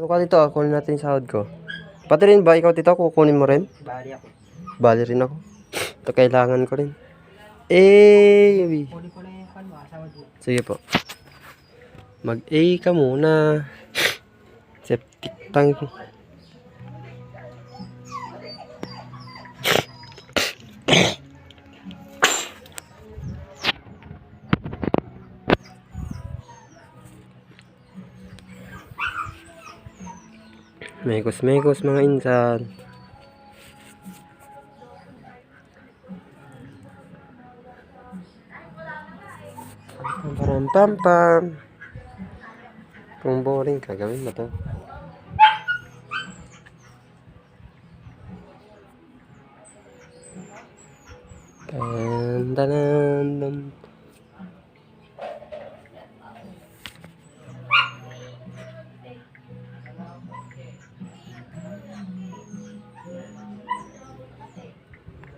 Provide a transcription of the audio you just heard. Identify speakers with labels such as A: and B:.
A: Suka dito, kunin natin yung sahod ko. Pati rin ba, ikaw tito, kukunin mo rin?
B: Bali ako.
A: Bali rin ako. Ito kailangan ko rin. Eh,
B: Kunin ko na yung pan mo, asawa mo.
A: sige po. Mag-A ka muna. Septic tank. Mekos-mekos mga insan. Pam pam pam. Kung boring ka, gawin mo to. Tan tan tan.